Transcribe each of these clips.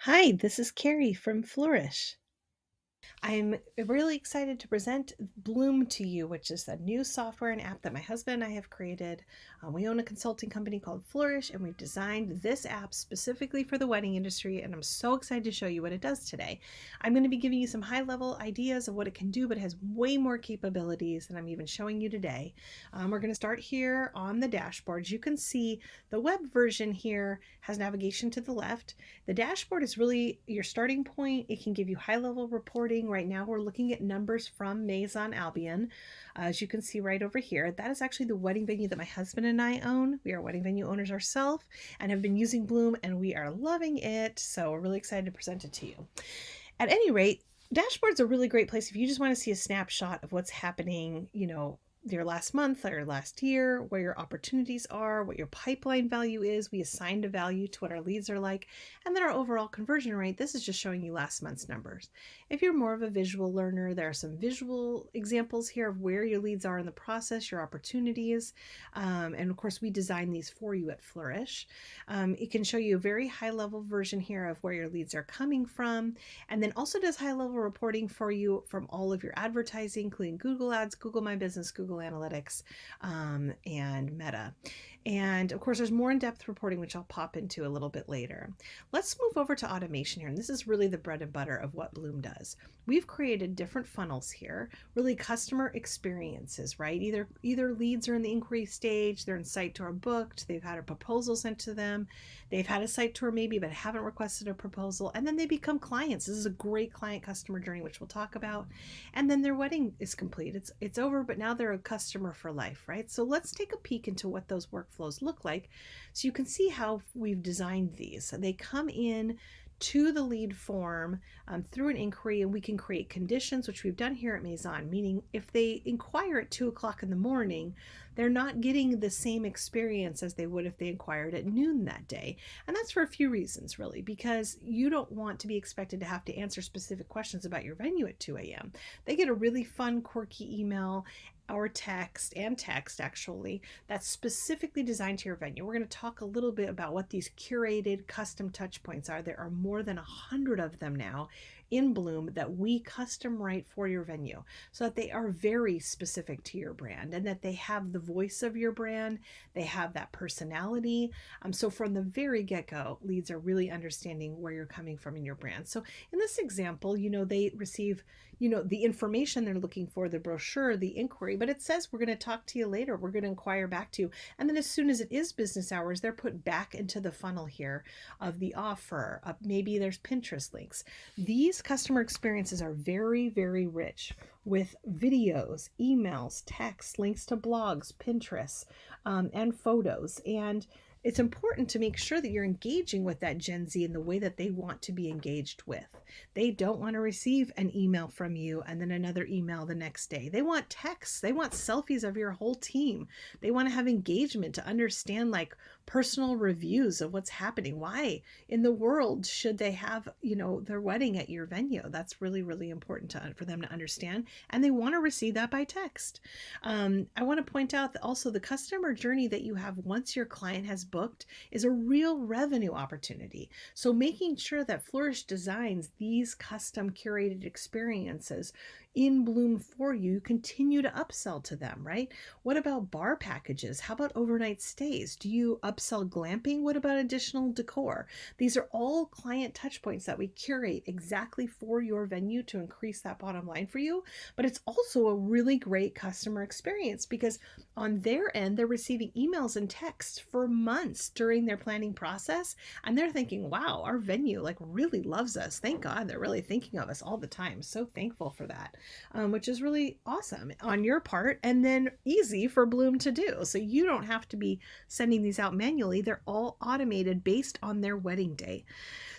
Hi, this is Carrie from Flourish. I'm really excited to present Bloom to you, which is a new software and app that my husband and I have created. We own a consulting company called Flourish, and we've designed this app specifically for the wedding industry, and I'm so excited to show you what it does today. I'm going to be giving you some high-level ideas of what it can do, but it has way more capabilities than I'm even showing you today. We're going to start here on the dashboard. You can see the web version here has navigation to the left. The dashboard is really your starting point. It can give you high-level reporting. Right now we're looking at numbers from Maison Albion. As you can see right over here, that is actually the wedding venue that my husband and I own. We are wedding venue owners ourselves and have been using Bloom, and we are loving it. So we're really excited to present it to you. At any rate, dashboard's a really great place if you just want to see a snapshot of what's happening, your last month or last year, where your opportunities are, what your pipeline value is. We assigned a value to what our leads are like, and then our overall conversion rate. This is just showing you last month's numbers. If you're more of a visual learner, there are some visual examples here of where your leads are in the process, your opportunities. And of course, we design these for you at Flourish. It can show you a very high level version here of where your leads are coming from, and then also does high level reporting for you from all of your advertising, including Google Ads, Google My Business, Google Analytics, and Meta. And of course, there's more in-depth reporting, which I'll pop into a little bit later. Let's move over to automation here. And this is really the bread and butter of what Bloom does. We've created different funnels here, really customer experiences, right? Either leads are in the inquiry stage, they're in site tour booked, they've had a proposal sent to them, they've had a site tour maybe, but haven't requested a proposal, and then they become clients. This is a great client customer journey, which we'll talk about. And then their wedding is complete. It's over, but now they're a customer for life, right? So let's take a peek into what those workflows look like so you can see how we've designed these. They come in to the lead form through an inquiry, and we can create conditions, which we've done here at Maison, meaning if they inquire at 2 o'clock in the morning, they're not getting the same experience as they would if they inquired at noon that day. And that's for a few reasons, really, because you don't want to be expected to have to answer specific questions about your venue at 2 a.m. They get a really fun, quirky email or text, and text actually, that's specifically designed to your venue. We're going to talk a little bit about what these curated custom touch points are. There are more than 100 of them now in Bloom that we custom write for your venue so that they are very specific to your brand and that they have the voice of your brand. They have that personality. So from the very get-go, leads are really understanding where you're coming from in your brand. So in this example, they receive, the information they're looking for, the brochure, the inquiry, but it says we're going to talk to you later. We're going to inquire back to you. And then as soon as it is business hours, they're put back into the funnel here of the offer. Maybe there's Pinterest links. These customer experiences are very, very rich with videos, emails, texts, links to blogs, Pinterest, and photos. And it's important to make sure that you're engaging with that Gen Z in the way that they want to be engaged with. They don't want to receive an email from you and then another email the next day. They want texts. They want selfies of your whole team. They want to have engagement, to understand like personal reviews of what's happening. Why in the world should they have, their wedding at your venue? That's really, really important for them to understand. And they want to receive that by text. I want to point out that also the customer journey that you have once your client has booked is a real revenue opportunity. So making sure that Flourish designs these custom curated experiences in Bloom for you, continue to upsell to them, right? What about bar packages? How about overnight stays? Do you upsell glamping? What about additional decor? These are all client touch points that we curate exactly for your venue to increase that bottom line for you. But it's also a really great customer experience because on their end, they're receiving emails and texts for months during their planning process. And they're thinking, wow, our venue like really loves us. Thank God they're really thinking of us all the time. So thankful for that, which is really awesome on your part and then easy for Bloom to do. So you don't have to be sending these out manually. They're all automated based on their wedding day.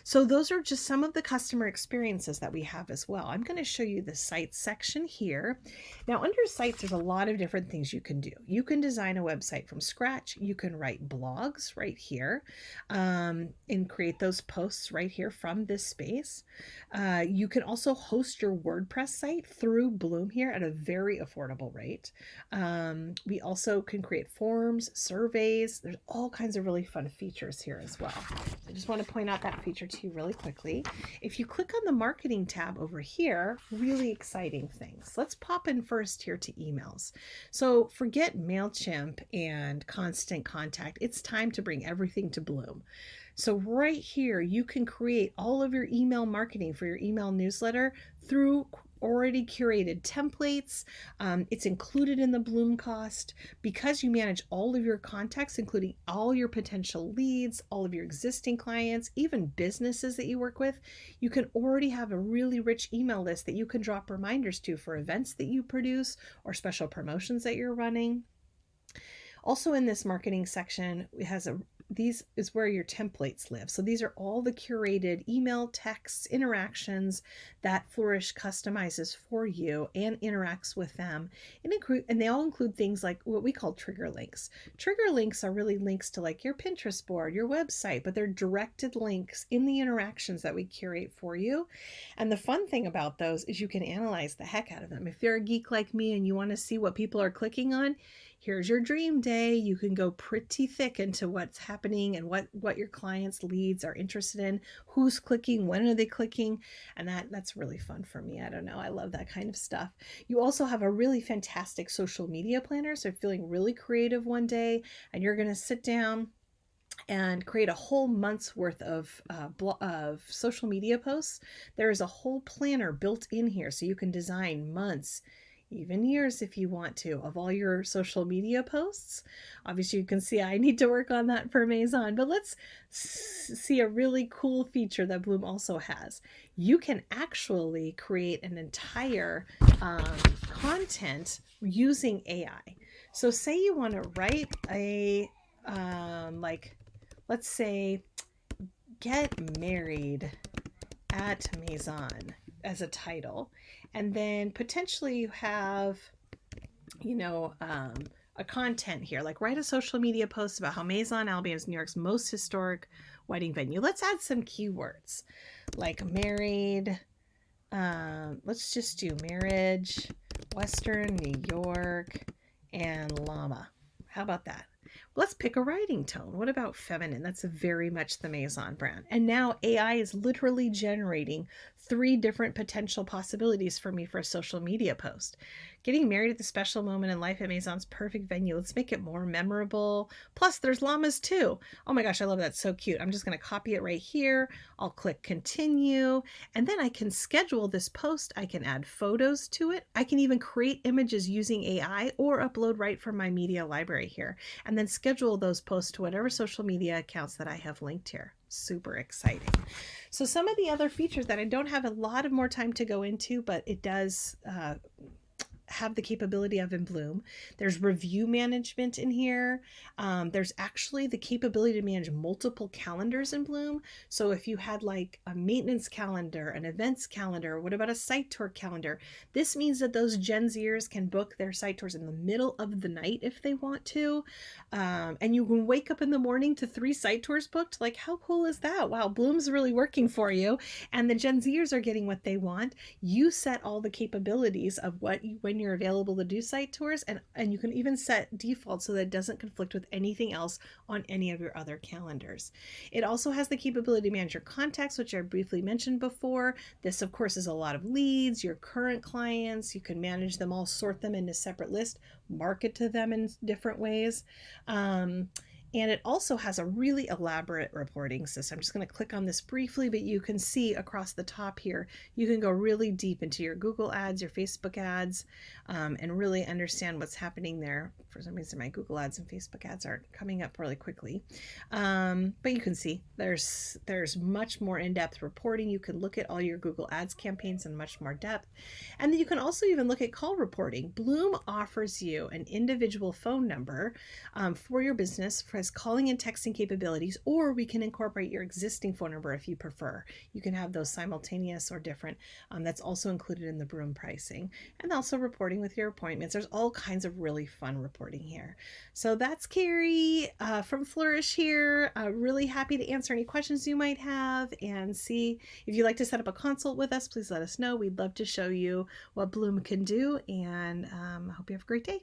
So those are just some of the customer experiences that we have as well. I'm going to show you the sites section here. Now under sites, there's a lot of different things you can do. You can design a website from scratch. You can write blogs right here and create those posts right here from this space. You can also host your WordPress site through Bloom here at a very affordable rate. We also can create forms, surveys. There's all kinds of really fun features here as well. I just want to point out that feature to you really quickly. If you click on the marketing tab over here, really exciting things. Let's pop in first here to emails. So forget MailChimp and Constant Contact. It's time to bring everything to Bloom. So right here, you can create all of your email marketing for your email newsletter through already curated templates. It's included in the Bloom cost because you manage all of your contacts, including all your potential leads, all of your existing clients, even businesses that you work with. You can already have a really rich email list that you can drop reminders to for events that you produce or special promotions that you're running. Also in this marketing section, it has these is where your templates live. So these are all the curated email, texts, interactions that Flourish customizes for you and interacts with them. And they all include things like what we call trigger links. Trigger links are really links to like your Pinterest board, your website, but they're directed links in the interactions that we curate for you. And the fun thing about those is you can analyze the heck out of them. If you're a geek like me and you want to see what people are clicking on, here's your dream day. You can go pretty thick into what's happening and what your clients' leads are interested in, who's clicking, when are they clicking, and that's really fun for me. I don't know. I love that kind of stuff. You also have a really fantastic social media planner. So feeling really creative one day and you're going to sit down and create a whole month's worth of social media posts. There is a whole planner built in here so you can design months, even years if you want to, of all your social media posts. Obviously you can see I need to work on that for Maison, but let's see a really cool feature that Bloom also has. You can actually create an entire content using AI. So say you want to write a let's say get married at Maison as a title, and then potentially you have a content here, like write a social media post about how Maison Albion is New York's most historic wedding venue. Let's add some keywords like married, let's just do marriage, Western New York, and llama. How about that? Let's pick a writing tone. What about feminine? That's very much the Maison brand. And now AI is literally generating 3 different potential possibilities for me for a social media post. Getting married at the special moment in life at Maison's perfect venue. Let's make it more memorable. Plus, there's llamas too. Oh my gosh, I love that. So cute. I'm just going to copy it right here. I'll click continue. And then I can schedule this post. I can add photos to it. I can even create images using AI or upload right from my media library here. And then schedule those posts to whatever social media accounts that I have linked here. Super exciting. So some of the other features that I don't have a lot of more time to go into, but it does have the capability of in Bloom. There's review management in here. There's actually the capability to manage multiple calendars in Bloom. So if you had like a maintenance calendar, an events calendar, what about a site tour calendar? This means that those Gen Zers can book their site tours in the middle of the night if they want to. And you can wake up in the morning to 3 site tours booked. Like, how cool is that? Wow, Bloom's really working for you. And the Gen Zers are getting what they want. You set all the capabilities of when you're available to do site tours, and you can even set default so that it doesn't conflict with anything else on any of your other calendars. It also has the capability to manage your contacts, which I briefly mentioned before. This of course is a lot of leads, your current clients. You can manage them all, sort them into separate lists, market to them in different ways. And it also has a really elaborate reporting system. I'm just going to click on this briefly, but you can see across the top here, you can go really deep into your Google ads, your Facebook ads, and really understand what's happening there. For some reason, my Google ads and Facebook ads aren't coming up really quickly. But you can see there's much more in-depth reporting. You can look at all your Google ads campaigns in much more depth. And then you can also even look at call reporting. Bloom offers you an individual phone number for your business for calling and texting capabilities, or we can incorporate your existing phone number if you prefer. You can have those simultaneous or different. That's also included in the Bloom pricing, and also reporting with your appointments. There's all kinds of really fun reporting here. So that's Carrie from Flourish here. Really happy to answer any questions you might have and see if you'd like to set up a consult with us. Please let us know. We'd love to show you what Bloom can do, and I hope you have a great day.